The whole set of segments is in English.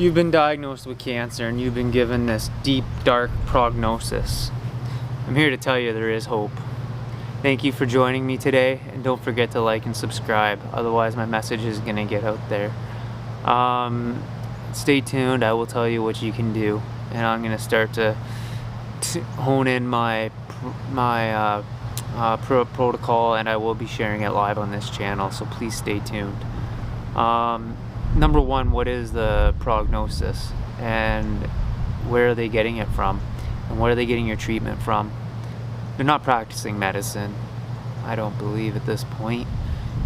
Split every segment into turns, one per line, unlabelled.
you've been diagnosed with cancer and you've been given this deep, dark prognosis, I'm here to tell you there is hope. Thank you for joining me today, and don't forget to like and subscribe, otherwise my message is going to get out there. Stay tuned, I will tell you what you can do, and I'm going to start to hone in my protocol, and I will be sharing it live on this channel, so please stay tuned. Number one, what is the prognosis, and where are they getting it from, and where are they getting your treatment from? They're not practicing medicine, I don't believe, at this point.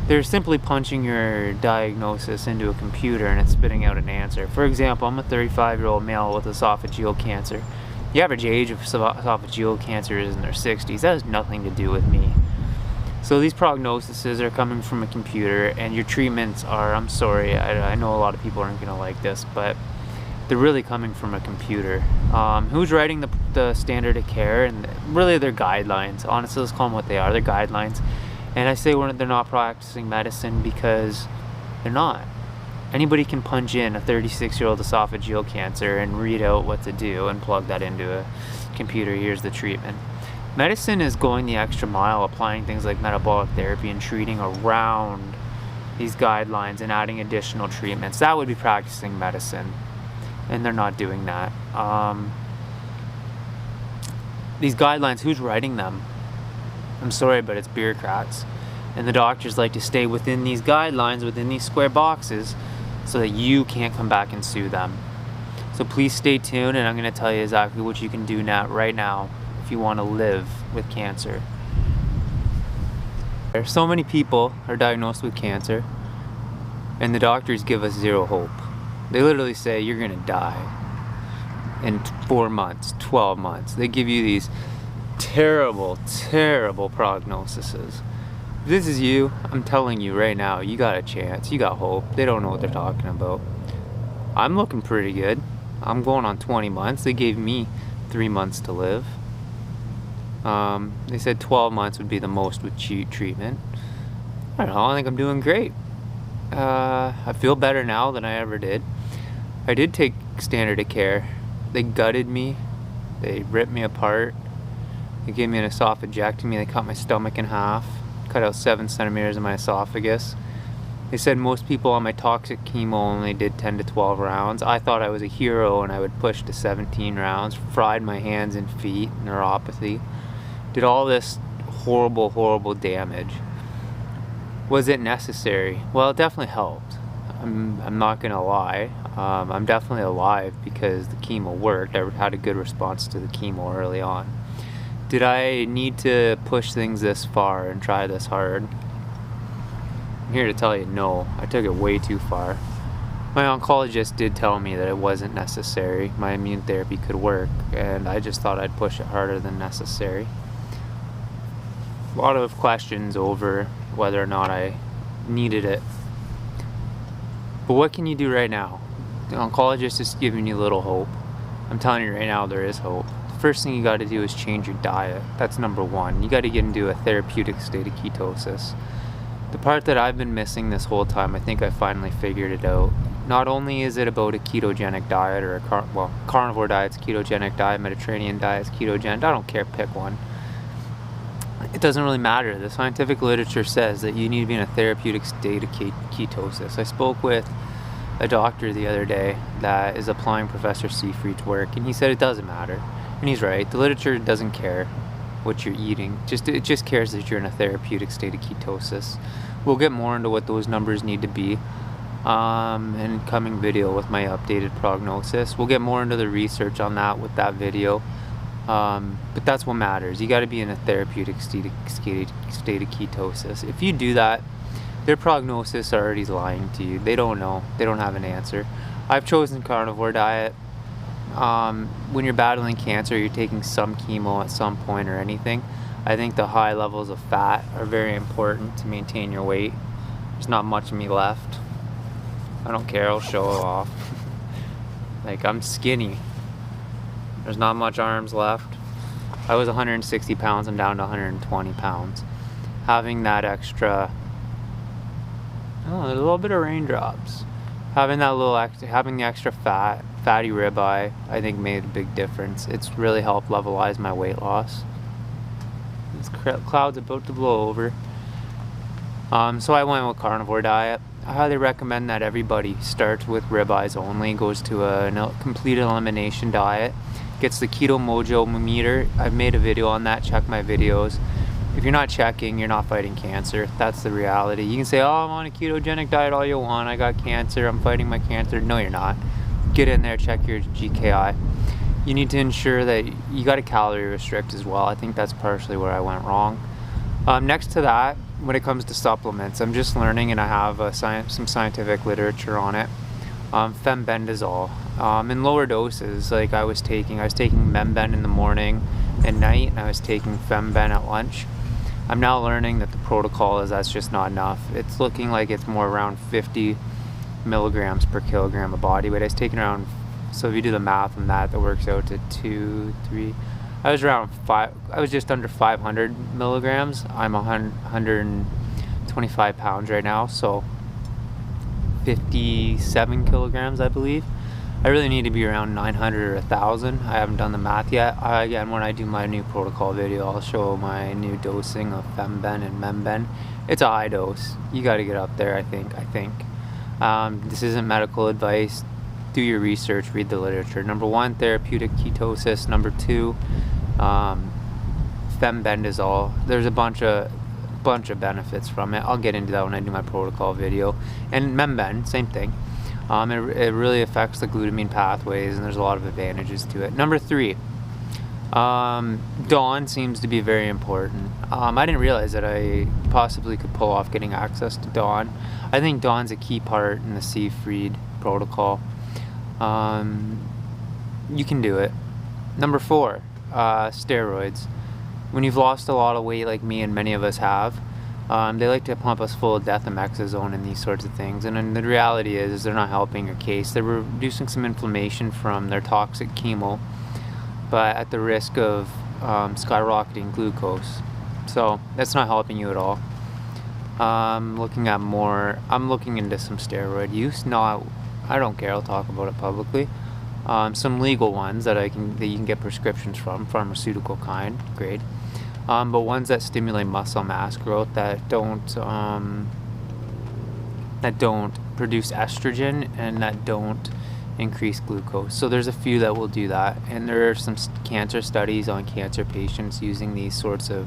They're simply punching your diagnosis into a computer and it's spitting out an answer. For example, I'm a 35-year-old male with esophageal cancer. The average age of esophageal cancer is in their 60s. That has nothing to do with me. So these prognoses are coming from a computer, and your treatments are, I'm sorry, I know a lot of people aren't going to like this, but they're really coming from a computer. Who's writing the standard of care? And really they're guidelines. Honestly, let's call them what they are. They're guidelines. And I say they're not practicing medicine because they're not. Anybody can punch in a 36-year-old esophageal cancer and read out what to do and plug that into a computer. Here's the treatment. Medicine is going the extra mile, applying things like metabolic therapy and treating around these guidelines and adding additional treatments. That would be practicing medicine, and they're not doing that. These guidelines, who's writing them? I'm sorry, but it's bureaucrats. And the doctors like to stay within these guidelines, within these square boxes, so that you can't come back and sue them. So please stay tuned, and I'm going to tell you exactly what you can do right now if you want to live with cancer. So many people are diagnosed with cancer, and the doctors give us zero hope. They literally say you're going to die in 4 months, 12 months. They give you these terrible, terrible prognoses. If this is you, I'm telling you right now, you got a chance, you got hope. They don't know what they're talking about. I'm looking pretty good. I'm going on 20 months. They gave me 3 months to live. They said 12 months would be the most with treatment. I don't know, I think I'm doing great. I feel better now than I ever did. I did take standard of care. They gutted me. They ripped me apart. They gave me an esophagectomy. They cut my stomach in half. Cut out 7 centimeters of my esophagus. They said most people on my toxic chemo only did 10 to 12 rounds. I thought I was a hero and I would push to 17 rounds. Fried my hands and feet, neuropathy. Did all this horrible, horrible damage. Was it necessary? Well, it definitely helped. I'm not gonna lie. I'm definitely alive because the chemo worked. I had a good response to the chemo early on. Did I need to push things this far and try this hard? I'm here to tell you no. I took it way too far. My oncologist did tell me that it wasn't necessary. My immune therapy could work, and I just thought I'd push it harder than necessary. A lot of questions over whether or not I needed it. But what can you do right now? The oncologist is giving you little hope. I'm telling you right now, there is hope. The first thing you got to do is change your diet. That's number one. You got to get into a therapeutic state of ketosis. The part that I've been missing this whole time, I think I finally figured it out. Not only is it about a ketogenic diet or a carnivore diet's ketogenic diet, Mediterranean diet's ketogenic. I don't care, pick one. It doesn't really matter. The scientific literature says that you need to be in a therapeutic state of ketosis. I spoke with a doctor the other day that is applying Professor Seyfried's work, and he said it doesn't matter. And he's right. The literature doesn't care what you're eating. It just cares that you're in a therapeutic state of ketosis. We'll get more into what those numbers need to be in coming video with my updated prognosis. We'll get more into the research on that with that video. But that's what matters. You got to be in a therapeutic state of ketosis. If you do that, their prognosis already lying to you. They don't know. They don't have an answer. I've chosen carnivore diet. When you're battling cancer, you're taking some chemo at some point or anything. I think the high levels of fat are very important to maintain your weight. There's not much of me left. I don't care. I'll show it off. Like, I'm skinny. There's not much arms left. I was 160 pounds, I'm down to 120 pounds. Having that extra, there's a little bit of raindrops. Having having the extra fatty ribeye, I think made a big difference. It's really helped levelize my weight loss. This cloud's about to blow over. So I went with carnivore diet. I highly recommend that everybody starts with ribeyes only, goes to a complete elimination diet, gets the Keto Mojo meter. I've made a video on that, check my videos. If you're not checking, you're not fighting cancer. That's the reality. You can say, oh, I'm on a ketogenic diet all you want, I got cancer, I'm fighting my cancer. No, you're not. Get in there, check your GKI. You need to ensure that you got to calorie restrict as well. I think that's partially where I went wrong. Next to that, when it comes to supplements, I'm just learning, and I have some scientific literature on it. Fembendazole in lower doses. Like I was taking Memben in the morning and night, and I was taking Femben at lunch. I'm now learning that the protocol is that's just not enough. It's looking like it's more around 50 milligrams per kilogram of body weight. I was taking around, so if you do the math on that, that works out to 2-3. I was around 5. I was just under 500 milligrams. I'm 125 pounds right now, so 57 kilograms, I believe. I really need to be around 900 or 1,000. I haven't done the math yet. Again, when I do my new protocol video, I'll show my new dosing of Femben and Memben. It's a high dose. You got to get up there, I think. This isn't medical advice. Do your research, read the literature. Number 1, therapeutic ketosis. Number 2, Fembendazole. There's a bunch of benefits from it. I'll get into that when I do my protocol video. And Memben, same thing. It really affects the glutamine pathways, and there's a lot of advantages to it. Number 3, Dawn seems to be very important. I didn't realize that I possibly could pull off getting access to Dawn. I think Dawn's a key part in the Seafried protocol. You can do it. Number 4, steroids. When you've lost a lot of weight like me and many of us have, they like to pump us full of dexamethasone and these sorts of things, and the reality is they're not helping your case. They're reducing some inflammation from their toxic chemo, but at the risk of skyrocketing glucose. So that's not helping you at all. I'm looking into some steroid use. I don't care, I'll talk about it publicly. Some legal ones that you can get prescriptions from, pharmaceutical kind, great. But ones that stimulate muscle mass growth, that don't produce estrogen, and that don't increase glucose. So there's a few that will do that, and there are some cancer studies on cancer patients using these sorts of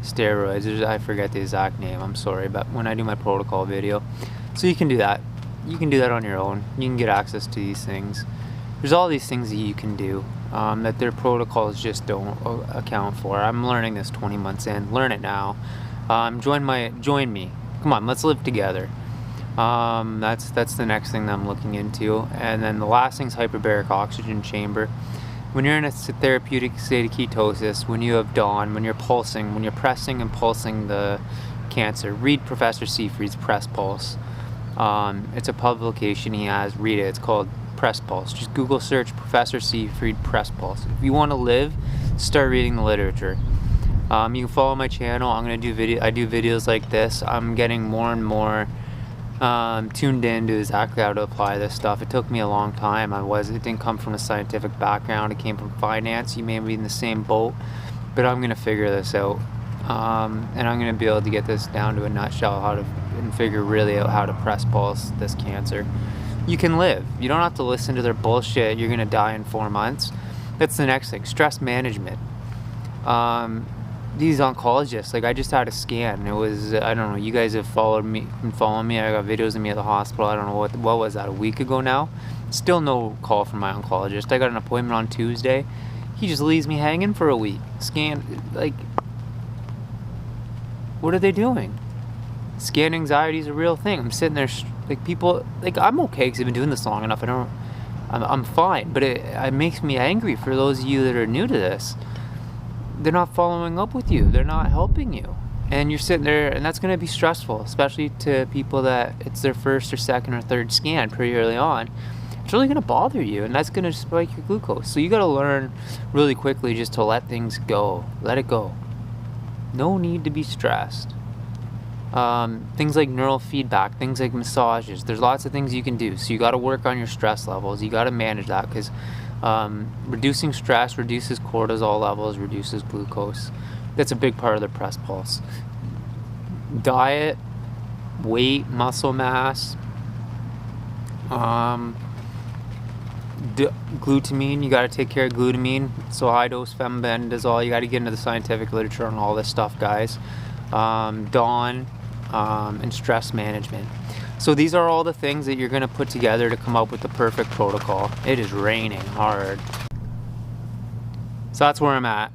steroids. I forget the exact name, I'm sorry, but when I do my protocol video. So you can do that. You can do that on your own. You can get access to these things. There's all these things that you can do that their protocols just don't account for. I'm learning this 20 months in. Learn it now. Join me. Come on, let's live together. That's the next thing that I'm looking into. And then the last thing is hyperbaric oxygen chamber. When you're in a therapeutic state of ketosis, when you have Dawn, when you're pressing and pulsing the cancer, read Professor Seafried's Press Pulse. It's a publication he has. Read it. It's called Press Pulse. Just Google search Professor Seafried Press Pulse. If you want to live, start reading the literature. You can follow my channel. I do videos like this. I'm getting more and more tuned in to exactly how to apply this stuff. It took me a long time. It didn't come from a scientific background. It came from finance. You may be in the same boat, but I'm gonna figure this out. And I'm gonna be able to get this down to a nutshell, and figure really out how to press pulse this cancer. You can live. You don't have to listen to their bullshit. You're gonna die in 4 months. That's the next thing. Stress management. These oncologists, like I just had a scan. It was, I don't know, you guys have following me. I got videos of me at the hospital. I don't know what was that, a week ago now? Still no call from my oncologist. I got an appointment on Tuesday. He just leaves me hanging for a week. Scan, like, what are they doing? Scan anxiety is a real thing. I'm sitting there, like, people, like, I'm okay because I've been doing this long enough. I'm fine, but it makes me angry for those of you that are new to this. They're not following up with you. They're not helping you. And you're sitting there, and that's going to be stressful, especially to people that it's their first or second or third scan pretty early on. It's really going to bother you, and that's going to spike your glucose. So you got to learn really quickly just to let things go. Let it go. No need to be stressed. Things like neural feedback, things like massages. There's lots of things you can do. So you got to work on your stress levels. You got to manage that, because reducing stress reduces cortisol levels, reduces glucose. That's a big part of the press pulse. Diet, weight, muscle mass, glutamine. You got to take care of glutamine. So high dose fembendazole. You got to get into the scientific literature on all this stuff, guys. Dawn, and stress management. So these are all the things that you're going to put together to come up with the perfect protocol. It is raining hard. So that's where I'm at.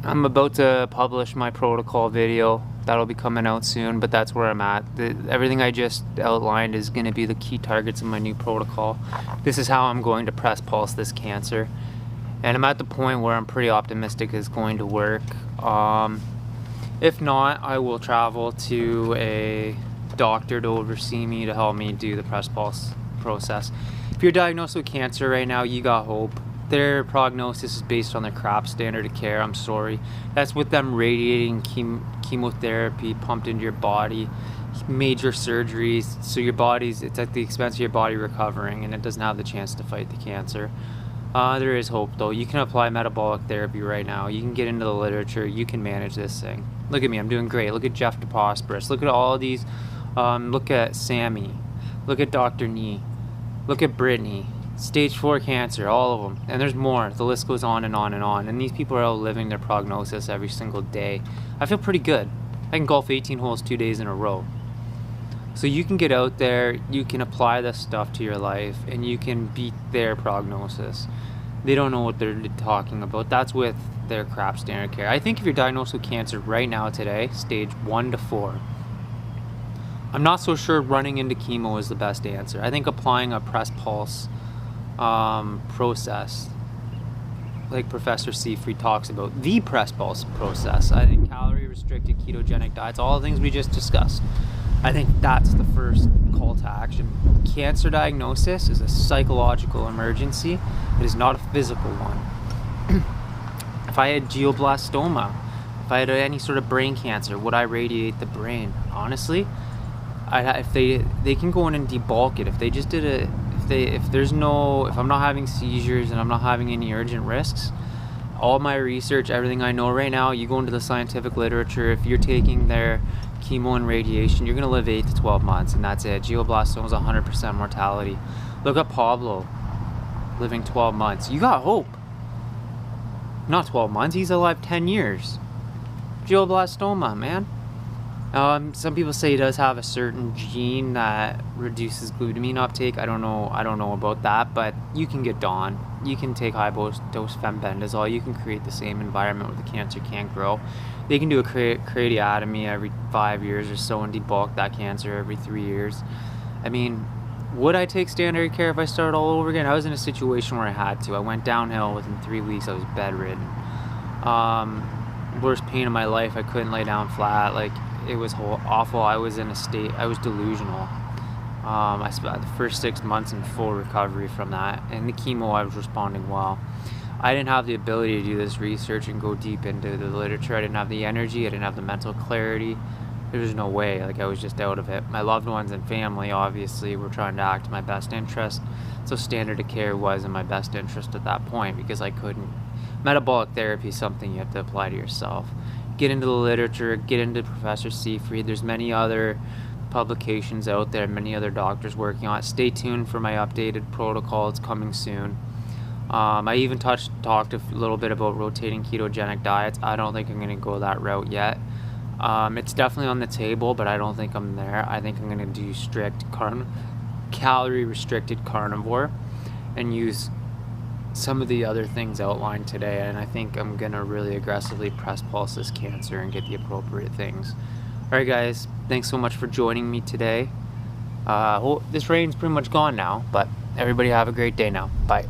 I'm about to publish my protocol video. That'll be coming out soon, but that's where I'm at. Everything I just outlined is going to be the key targets of my new protocol. This is how I'm going to press pulse this cancer. And I'm at the point where I'm pretty optimistic it's going to work. If not, I will travel to a doctor to oversee me, to help me do the press pulse process. If you're diagnosed with cancer right now, you got hope. Their prognosis is based on their crap standard of care. I'm sorry. That's with them radiating chemotherapy pumped into your body, major surgeries. So your body's, it's at the expense of your body recovering, and it doesn't have the chance to fight the cancer. There is hope though. You can apply metabolic therapy right now. You can get into the literature. You can manage this thing. Look at me, I'm doing great. Look at Jeff DePosperis. Look at all of these. Look at Sammy. Look at Dr. Nee. Look at Brittany. Stage 4 cancer, all of them. And there's more. The list goes on and on and on. And these people are outliving their prognosis every single day. I feel pretty good. I can golf 18 holes 2 days in a row. So you can get out there, you can apply this stuff to your life, and you can beat their prognosis. They don't know what they're talking about. That's with their crap standard care. I think if you're diagnosed with cancer right now today, stage 1 to 4, I'm not so sure running into chemo is the best answer. I think applying a press pulse process, like Professor Seyfried talks about, the press pulse process. I think calorie restricted ketogenic diets, all the things we just discussed. I think that's the first call to action. Cancer diagnosis is a psychological emergency. It is not a physical one. If I had glioblastoma, if I had any sort of brain cancer, would I radiate the brain? Honestly, if they can go in and debulk it. If they just did a, if I'm not having seizures and I'm not having any urgent risks, all my research, everything I know right now, you go into the scientific literature, if you're taking their chemo and radiation, you're going to live 8 to 12 months, and that's it. Glioblastoma is 100% mortality. Look at Pablo, living 12 months. You got hope. Not 12 months, he's alive 10 years. Glioblastoma, man. Some people say he does have a certain gene that reduces glutamine uptake. I don't know about that, but you can get Dawn. You can take high dose fembendazole. You can create the same environment where the cancer can't grow. They can do a cradiotomy every 5 years or so and debulk that cancer every 3 years. I mean, would I take standard care if I started all over again? I was in a situation where I had to. I went downhill within 3 weeks. I was bedridden. Worst pain of my life. I couldn't lay down flat. Like, it was awful. I was in a state, I was delusional. I spent the first 6 months in full recovery from that, and the chemo I was responding well. I didn't have the ability to do this research and go deep into the literature. I didn't have the energy, I didn't have the mental clarity. There was no way, like I was just out of it. My loved ones and family obviously were trying to act in my best interest, so standard of care was in my best interest at that point because I couldn't. Metabolic therapy is something you have to apply to yourself. Get into the literature, get into Professor Seyfried. There's many other publications out there, many other doctors working on it. Stay tuned for my updated protocol. It's coming soon. I even talked a little bit about rotating ketogenic diets. I don't think I'm going to go that route yet. It's definitely on the table, but I don't think I'm there. I think I'm going to do strict calorie restricted carnivore and use some of the other things outlined today, and I think I'm gonna really aggressively press pulse this cancer and get the appropriate things. Alright guys, thanks so much for joining me today. This rain's pretty much gone now, but everybody have a great day now. Bye.